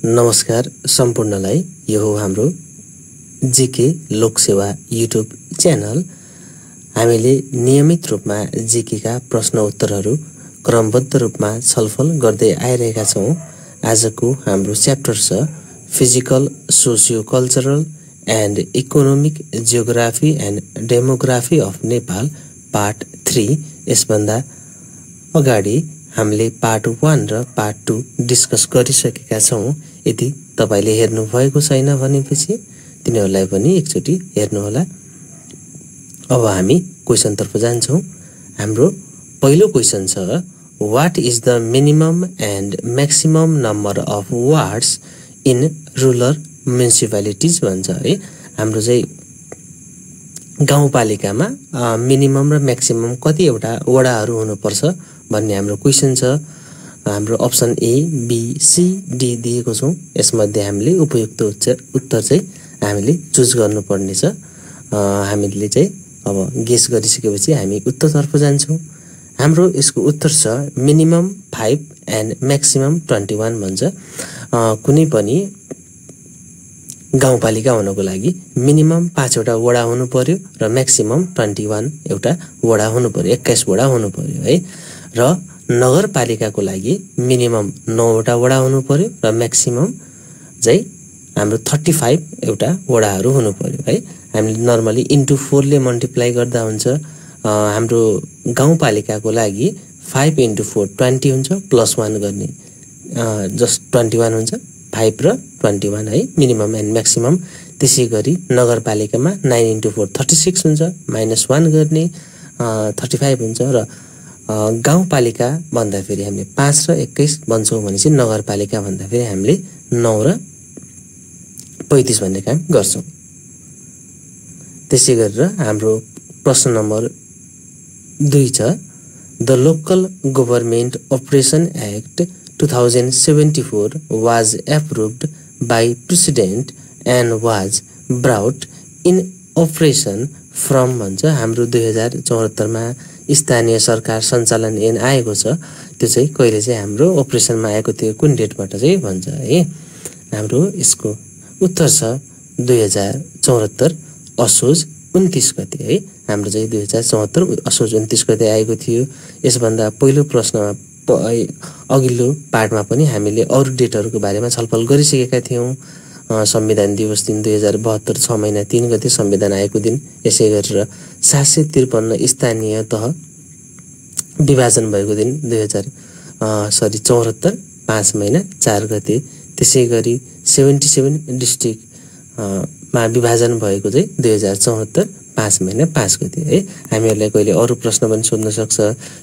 नमस्कार सम्पूर्णलाई। यो हो हाम्रो जीके लोकसेवा युट्युब च्यानल। हामीले नियमित रूपमा जीके का प्रश्न उत्तरहरू क्रमबद्ध रूपमा छलफल गर्दै आइरहेका छौं। आजको हाम्रो च्याप्टर छ physical socio cultural and economic geography and demography of Nepal part 3। यसभन्दा अगाडि हामीले पार्ट 1 र पार्ट 2 डिस्कस गरिसकेका छौं। यदि तपाईले हेर्नु भएको छैन भनेपछि तिनीहरूलाई पनि एकचोटी हेर्नु होला। अब हामी क्वेशन तर्फ जान्छौं। हाम्रो पहिलो क्वेशन छ what is the minimum and maximum number of wards in rural municipalities भन्छ है। हाम्रो चाहिँ गाउँपालिकामा मिनिमम र मैक्सिमम कतिवटा वडाहरू हुनुपर्छ भन्ने हाम्रो क्वेशन छ। हाम्रो option A B C D दिएको छौं। यसमध्ये हामीले उपयुक्त उत्तर चाहिँ हामीले चुज गर्नुपर्ने छ। हामीले चाहिँ अब गेस गरिसकेपछि हामी उत्तरतर्फ जान्छौं। हाम्रो यसको उत्तर छ मिनिमम 5 एन्ड मैक्सिमम 21 भन्छ। कुनै पनि गाउँपालिका हुनको लागि मिनिमम 5 वटा वडा हुनु पर्यो र मैक्सिमम 21 एउटा वडा हुनु पर्यो, 21 वडा हुनु पर्यो है। र नगरपालिकाको लागि मिनिमम 9 वटा वडा हुनु पर्यो र मैक्सिमम चाहिँ हाम्रो 35 एउटा वडाहरू हुनु पर्यो है। हामीले नर्मली इन्टु 4 ले मल्टिप्लाई गर्दा हुन्छ। हाम्रो गाउँपालिकाको लागि 5 × 4 20 हुन्छ, प्लस 1 गर्ने जस्ट 21 हुन्छ। 5 र 21 है मिनिमम एन्ड मैक्सिमम। त्यसैगरी नगरपालिकामा 9 × 4 36 हुन्छ, माइनस 1 गर्ने 35 हुन्छ। र गाउँपालिका भन्दा फेरि हामीले 5 र 21 भन्छौं भनेपछि नगरपालिका भन्दा फेरि हामीले 9 र 35 भन्ने काम गर्छौं। त्यसै गरेर हाम्रो प्रश्न नम्बर 2 छ the local government operation act 2074 was approved by President and was brought in operation from भन्छ। हाम्रो 2074 मा स्थानीय सरकार सञ्चालन ऐन आएको छ। त्यो चाहिँ कहिले चाहिँ हाम्रो अपरेसनमा आएको थियो, कुन डेटबाट चाहिँ भन्छ है। हाम्रो यसको उत्तर छ 2074 असोज 29 गते है। हाम्रो चाहिँ 2074 असोज 29 गते आएको थियो। यसभन्दा पहिलो प्रश्नमा अघिल्लो पार्टमा पनि हामीले अरु डेटहरुको बारेमा छलफल गरिसकेका थियौं। संविधान दिवस दिन 2072 6 महिना 3 गते संविधान आएको दिन। यसै गरेर 753 स्थानीय तह विभाजन भएको दिन 74 5 महिना 4 गते। त्यसै गरी 77 डिस्ट्रिक्ट मा विभाजन भएको चाहिँ 2074 5 महिना 5 गते है। हामीहरुलाई कहिले अरु प्रश्न पनि सोध्न सक्छ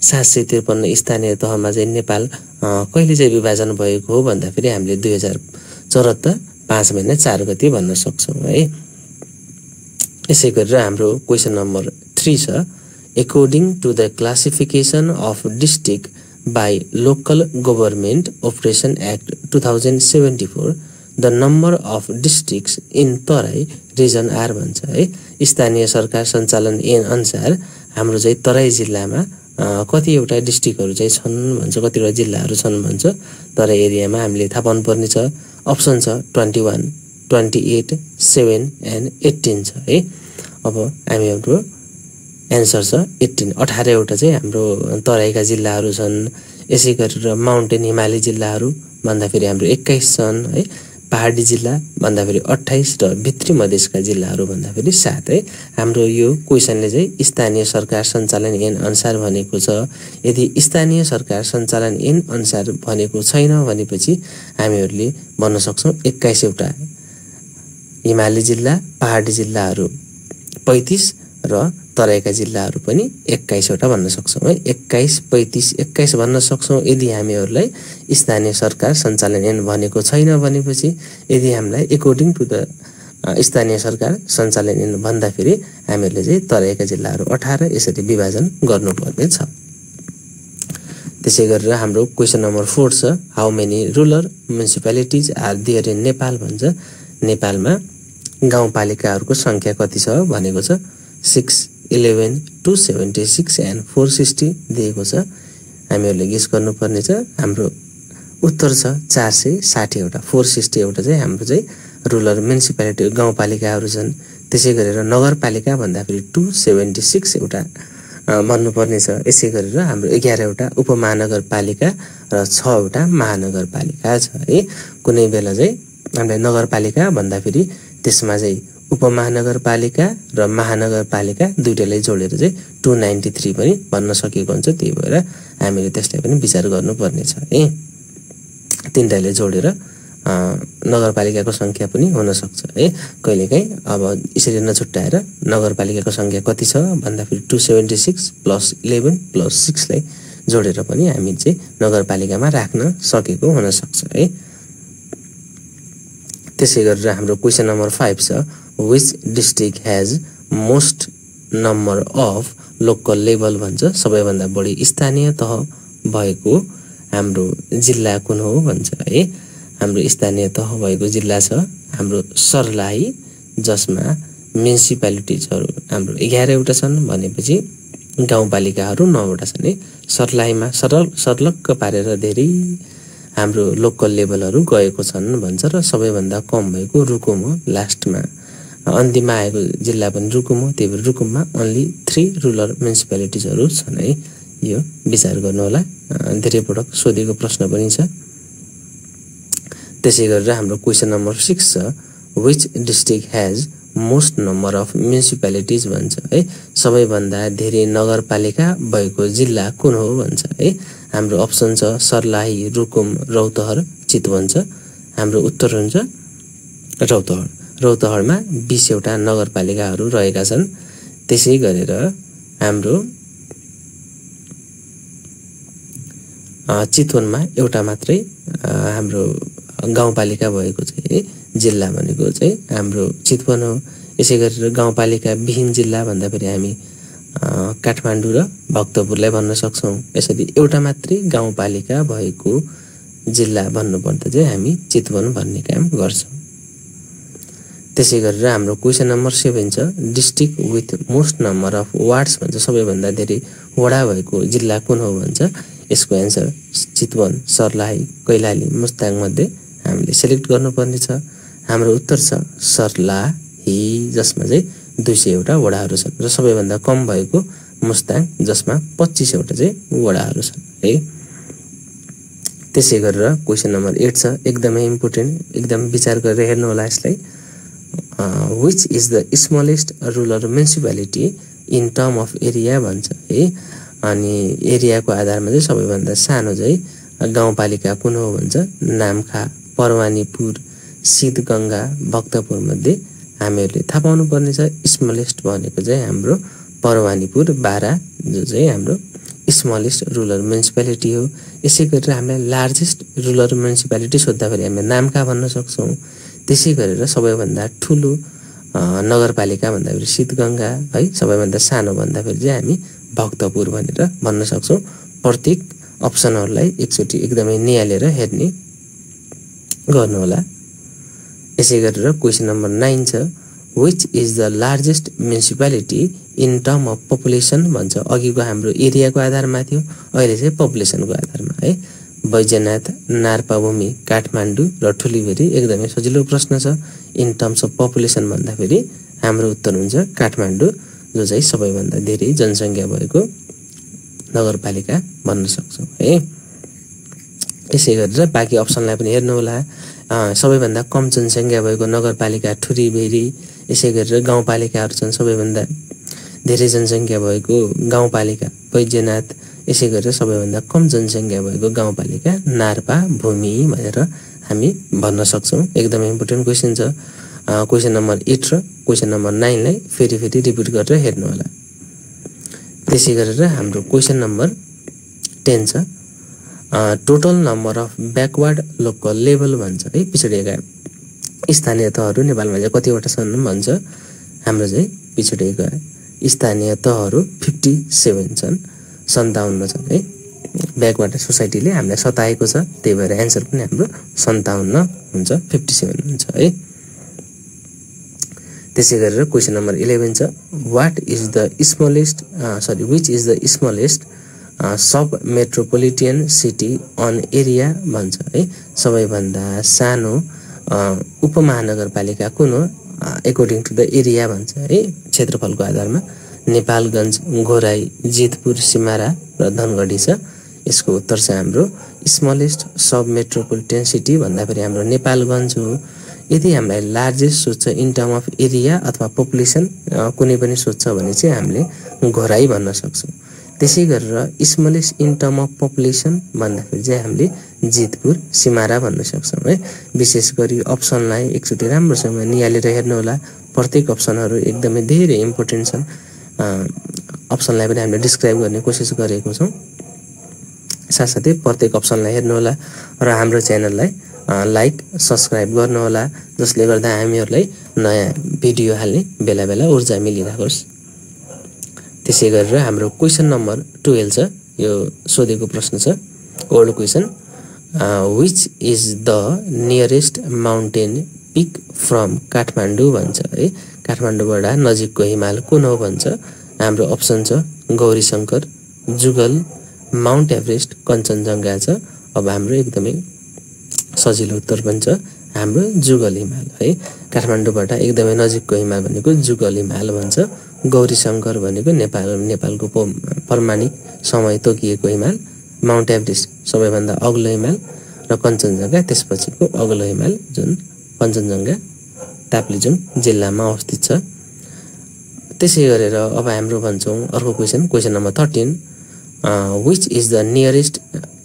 753 स्थानीय तहमा चाहिँ नेपाल कहिले चाहिँ विभाजन भएको हो भन्दा फेरि हामीले 2074 5 महिना 4 गते भन्न सक्छौं है। यसै गरेर हाम्रो क्वेशन नम्बर 3 छ according to the classification of district by local government operation act 2074 the number of districts in Terai region are भन्छ है। स्थानीय सरकार सञ्चालन ऐन अनुसार हाम्रो चाहिँ तराई जिल्लामा कति एउटा डिस्ट्रिक्टहरु चाहिँ छन् भन्छ, कतिवटा जिल्लाहरु छन् भन्छ। तराई एरियामा हामीले थाहा पाउनुपर्ने छ। अप्सन छ 21, 28, 7 एन्ड 18 छ है। अब हामीहरुको एन्सर छ 18 वटा चाहिँ हाम्रो तराईका जिल्लाहरु छन्। यसै गरेर माउन्टेन हिमाली जिल्लाहरु भन्दा फेरि हाम्रो 21 छन् है। पहाडी जिल्ला भन्दा फेरि 28 र भित्री मधेसका जिल्लाहरु भन्दा फेरि 7 है। हाम्रो यो क्वेशनले चाहिँ स्थानीय सरकार सञ्चालन ऐन अनुसार भनेको छ। यदि स्थानीय सरकार सञ्चालन ऐन अनुसार भनेको छैन भनेपछि हामीहरुले भन्न सक्छौं 21 वटा हिमाली जिल्ला, पहाडी जिल्लाहरु 35 र तराईका जिल्लाहरु पनि 21 वटा भन्न सक्छौं है। 21 35 21 भन्न सक्छौं यदि हामीहरुलाई स्थानीय सरकार सञ्चालन ऐन भनेको छैन भनेपछि। यदि हामीलाई अकॉर्डिंग टु द स्थानीय सरकार सञ्चालन ऐन भन्दा फेरि हामीहरुले चाहिँ तराईका जिल्लाहरु 18 यसरी विभाजन गर्नुपर्ने छ। त्यसै गरेर हाम्रो क्वेशन नम्बर 4 छ how many rural municipalities are there in Nepal भन्छ। नेपालमा गाउँपालिकाहरुको संख्या कति छ भनेको छ 6, 11, 276 एन्ड 460 दिएको छ। हामीहरुले गेस गर्नुपर्ने छ। हाम्रो उत्तर छ 460 वटा 460 वटा चाहिँ हाम्रो चाहिँ रुरल म्युनिसिपालिटी गाउँपालिकाहरू छन्। त्यसै गरेर नगरपालिका भन्दाखेरि 276 एउटा भन्नुपर्ने छ। यसै गरेर हाम्रो 11 वटा उपमहानगरपालिका र 6 वटा महानगरपालिका छ है। कुनै बेला चाहिँ हामीलाई नगरपालिका भन्दाखेरि त्यसमा चाहिँ उपमहानगरपालिका र महानगरपालिका दुईटैलाई जोडेर चाहिँ 293 पनि भन्न सकिएको हुन्छ। त्यही भएर हामीले त्यसलाई पनि विचार गर्नुपर्ने छ है। तीनटैले जोडेर नगरपालिकाको संख्या पनि हुन सक्छ है। कहिलेकाहीँ अब यसरी नछुट्याएर नगरपालिकाको संख्या कति छ भन्दाखेरि 276 + 11 + 6 लाई जोडेर पनि हामी चाहिँ नगरपालिकामा राख्न सकेको हुन सक्छ है। त्यसै गरेर हाम्रो क्वेशन नम्बर 5 छ which district has most number of local level भन्छ। सबैभन्दा बढी स्थानीय तह भएको हाम्रो जिल्ला कुन हो भन्छ है। हाम्रो स्थानीय तह भएको जिल्ला छ हाम्रो सर्लाही, जसमा म्युनिसिपालिटिजहरु हाम्रो 11 वटा छन् भनेपछि गाउँपालिकाहरू 9 वटा छन् है। सर्लाहीमा सरलक्क पारेर धेरै हाम्रो लोकल लेभलहरु गएको छन् भन्छ र सबैभन्दा कम भएको रुकुम हो। लास्टमा अन्तिममा आएको जिल्ला पनि रुकुम हो। त्यही भएर रुकुममा ओन्ली 3 रुरल म्युनिसिपालिटिजहरु छन् है। यो विचार गर्नु होला। धेरै पटक सोधेको प्रश्न पनि छ। त्यसै गरेर हाम्रो क्वेशन नम्बर 6 छ which district has most number of municipalities भन्छ है। सबैभन्दा धेरै नगरपालिका भएको जिल्ला कुन हो भन्छ है। हाम्रो अप्सन छ सर्लाही, रुकुम, रौतहट, चितवन छ। हाम्रो उत्तर हुन्छ रौतहट। रौतहटमा 20 वटा नगरपालिकाहरू रहेका छन्। त्यसै गरेर हाम्रो चितवनमा एउटा मात्रै हाम्रो गाउँपालिका भएको चाहिँ जिल्ला भनेको चाहिँ हाम्रो चितवन हो। यसै गरेर गाउँपालिका विहीन जिल्ला भन्दाखेरि हामी काठमाडौँ र भक्तपुरलाई भन्न सक्छौं। यसरी एउटा मात्रै गाउँपालिका भएको जिल्ला भन्नुपर्दा चाहिँ हामी चितवन भन्ने काम गर्छौं। त्यसै गरेर हाम्रो क्वेशन नम्बर 7 छ district with most number of wards भन्छ। सबैभन्दा धेरै वडा भएको जिल्ला कुन हो भन्छ। यसको एन्सर चितवन, सर्लाही, कैलाली, मुस्ताङ मध्ये हामीले सिलेक्ट गर्नुपर्ने छ। हाम्रो उत्तर छ सर्लाही, जसमा चाहिँ 200 वटा वडाहरू छन् र सबैभन्दा कम भएको मुस्ताङ, जसमा 25 वटा चाहिँ वडाहरू छन् है। त्यसै गरेर क्वेशन नम्बर 8 छ एकदमै इम्पोर्टेन्ट, एकदम विचार गरेर हेर्नु होला यसलाई। which is the smallest rural municipality in term of area भन्छ है। अनि एरियाको आधारमा चाहिँ सबैभन्दा सानो चाहिँ गाउँपालिका कुन हो भन्छ। नामखा, परवानीपुर, सिद्धगंगा, भक्तपुर मध्ये हामीहरूले थाहा पाउनु पर्ने छ। स्मलेस्ट भनेको चाहिँ हाम्रो परवानीपुर बारा, जो चाहिँ हाम्रो स्मलेस्ट रुरल म्युनिसिपालिटी हो। यसै गरेर हामीलाई लार्जेस्ट रुरल म्युनिसिपालिटी सोध्दाखेरि हामी नामखा भन्न सक्छौं। त्यसै गरेर सबैभन्दा ठूलो नगरपालिका भन्दाखेरि सिद्धगंगा है। सबैभन्दा सानो भन्दाखेरि चाहिँ हामी भक्तपुर भनेर भन्न सक्छौं। प्रत्येक अप्सनहरुलाई एकचोटी एकदमै नियालेर हेर्ने गर्नु होला। यसै गरेर क्वेशन नम्बर 9 छ which is the largest municipality in term of population भन्छ। अघिको हाम्रो एरियाको आधारमा थियो, अहिले चाहिँ पपुलेसनको आधारमा है। बैजनाथ, नारपाभूमि, काठमाडौँ र ठुलीभेरी एकदमै सजिलो प्रश्न छ। इन टर्म्स अफ पपुलेसन भन्दाखेरि हाम्रो उत्तर हुन्छ काठमाडौँ, जो चाहिँ सबैभन्दा धेरै जनसंख्या भएको नगरपालिका भन्न सक्छौं है। यसै गरेर बाँकी अप्सनलाई पनि हेर्नु होला। सबैभन्दा कम जनसंख्या भएको नगरपालिका ठुलीभेरी। यसै गरेर गाउँपालिकाहरू छन् सबैभन्दा धेरै जनसंख्या भएको गाउँपालिका बैजनाथ। यसै गरेर सबैभन्दा कम जनसंख्या भएको गाउँपालिका नारपाभूमि भनेर हामी भन्न सक्छौं। एकदमै इम्पोर्टेन्ट क्वेशन छ। क्वेशन नम्बर 8 र क्वेशन नम्बर 9 लाई फेरि रिपिट गरेर हेर्नु होला। त्यसै गरेर हाम्रो क्वेशन नम्बर 10 छ total number of backward local level भन्छ है। पिछडिएका स्थानीय तहहरू नेपालमा चाहिँ कतिवटा छन् भन्छ। हाम्रो चाहिँ पिछडिएका स्थानीय तहहरू 57 छन्, 57 छन् है। ब्याकवर्ड सोसाइटीले हामीलाई सताएको छ, त्यही भएर एन्सर पनि हाम्रो 57 हुन्छ, 57 हुन्छ है। त्यसै गरेर क्वेशन नम्बर 11 छ what is the smallest which is the smallest sub metropolitan city on area भन्छ है। सबैभन्दा सानो उपमहानगरपालिका कुन हो अकर्डिङ टु द एरिया भन्छ है, क्षेत्रफलको आधारमा। नेपालगञ्ज, घोराई, जितपुर, सिमारा र धनगढी छ। यसको उत्तर छ हाम्रो स्मलेस्ट सब मेट्रोपोलिटन सिटी भन्दाखेरि हाम्रो नेपालगञ्ज हो। यदि हामीलाई लार्जेस्ट सोध्छ इन टर्म अफ एरिया अथवा पपुलेसन कुनै पनि सोध्छ भने चाहिँ हामीले घोराई भन्न सक्छौँ। त्यसै गरेर smallest in term of population भन्दाखेरि चाहिँ हामीले जितपुर, सिमारा भन्न सक्छौँ है। विशेष गरी अप्सनलाई एकचोटि राम्रोसँग निहालेर हेर्नुहोला। प्रत्येक अप्सनहरू एकदमै धेरै इम्पोर्टेन्ट छन्। अप्सनलाई पनि हामीले डिस्क्राइब गर्ने कोसिस गरेको छौँ। साथसाथै प्रत्येक अप्सनलाई हेर्नुहोला र हाम्रो च्यानललाई लाइक सब्सक्राइब गर्नुहोला, जसले गर्दा हामीहरूलाई नयाँ भिडियो हाल्ने बेला बेला ऊर्जा मिलिरहोस्। त्यसै गरेर हाम्रो क्वेसन नम्बर 12 छ। यो सोधेको प्रश्न छ, old question. Which is the nearest mountain peak from Kathmandu भन्छ है। काठमाडौँबाट नजिकको हिमाल कुन हो भन्छ। हाम्रो अप्सन छ गौरीशङ्कर, जुगल, माउन्ट एभरेस्ट, कञ्चनजङ्घा छ। अब हाम्रो एकदमै सजिलो उत्तर पनि छ हाम्रो जुगल हिमाल है। काठमाडौँबाट एकदमै नजिकको हिमाल भनेको जुगल हिमाल भन्छ। गौरीशङ्कर भनेको नेपालको प्रमाणिक समय तोकिएको हिमाल। माउन्ट एभरेस्ट सबैभन्दा अग्लो हिमाल र कञ्चनजङ्घा त्यसपछिको अग्लो हिमाल, जुन कञ्चनजङ्घा ताप्लेजुङ जिल्लामा अवस्थित छ। त्यसै गरेर अब हाम्रो भन्छौँ अर्को question, question number 13। Which is the nearest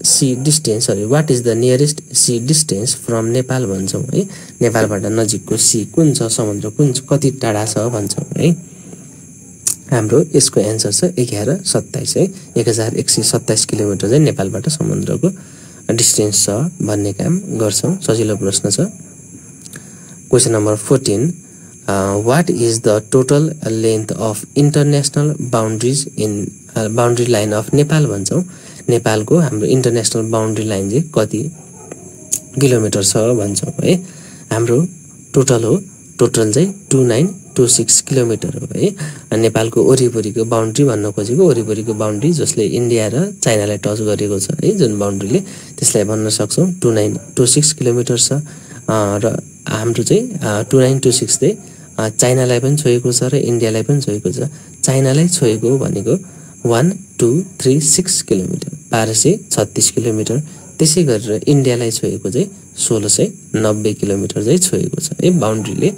sea distance, what is the nearest sea distance from Nepal भन्छौँ है। नेपालबाट नजिकको सी कुन छ, समुद्र कुन कति टाढा छ भन्छौँ है। हाम्रो यसको एन्सर छ 1127 है। 1127 किलोमिटर चाहिँ नेपालबाट समुद्रको डिस्टेन्स छ भन्ने काम गर्छौँ। सजिलो प्रश्न छ। Question number 14। What is the total length of international boundaries in boundary line of Nepal भन्छौँ। नेपालको हाम्रो इन्टरनेसनल बााउन्ड्री लाइन चाहिँ कति किलोमिटर छ भन्छौँ है। हाम्रो टोटल हो, टोटल चाहिँ 2926 किलोमिटर हो है। नेपालको वरिपरिको बााउन्ड्री भन्न खोजेको, वरिपरिको बााउन्ड्री जसले इन्डिया र चाइनालाई टच गरेको छ है, जुन बााउन्ड्रीले, त्यसलाई भन्न सक्छौँ 2926 किलोमिटर छ। र हाम्रो चाहिँ 2926 चाहिँ चाइनालाई पनि छोएको छ र इन्डियालाई पनि छोएको छ। चाइनालाई छोएको भनेको 1236 किलोमिटर, 1236 किलोमिटर। त्यसै गरेर इन्डियालाई छोएको चाहिँ 1690 किलोमिटर चाहिँ छोएको छ है बााउन्ड्रीले।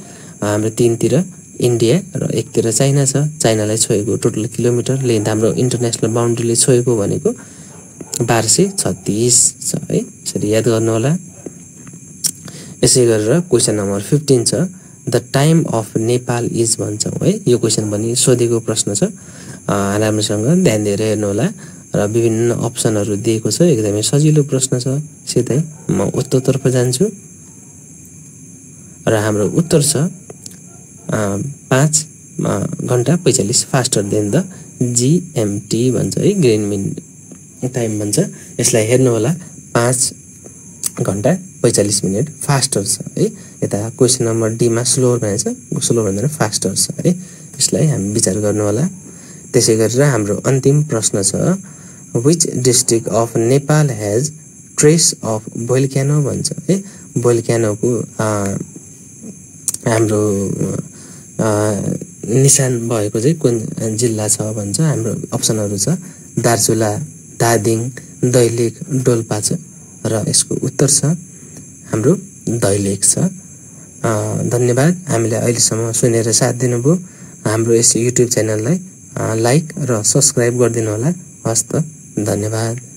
हाम्रो तीनतिर इन्डिया र एकतिर चाइना छ। चाइनालाई छोएको टोटल किलोमिटर लेन्थ हाम्रो इन्टरनेसनल बााउन्ड्रीले छोएको भनेको 1236 छ है। यसरी याद गर्नुहोला। यसै गरेर क्वेसन नम्बर 15 छ। The time of Nepal is भन्छौँ है। यो क्वेसन पनि सोधेको प्रश्न छ। राम्रोसँग ध्यान दिएर हेर्नुहोला र विभिन्न अप्सनहरू दिएको छ। एकदमै सजिलो प्रश्न छ। सिधै म उत्तरतर्फ जान्छु र हाम्रो उत्तर छ 5 घण्टा 45 फास्टर देन द GMT भन्छ है, ग्रिन मिन टाइम भन्छ। यसलाई हेर्नुहोला 5 घण्टा 45 मिनट फास्टर छ है। यता क्वेसन नम्बर डीमा स्लोर भनेको छ, स्लोर भन्दैन फास्टर छ है। यसलाई हामी विचार गर्नुहोला। त्यसै गरेर हाम्रो अन्तिम प्रश्न छ। Which district of Nepal has trace of volcano भन्छ है। भोल्क्यानोको हाम्रो निशान भएको चाहिँ कुन जिल्ला छ भन्छ। हाम्रो अप्सनहरू छ दार्चुला, धादिङ, दैलेख, डोल्पा छ र यसको उत्तर छ हाम्रो दैलेख छ। धन्यवाद हामीलाई अहिलेसम्म सुनेर साथ दिनुभयो। हाम्रो यस युट्युब च्यानललाई लाइक र सब्सक्राइब गरिदिनु होला। हस्त धन्यवाद।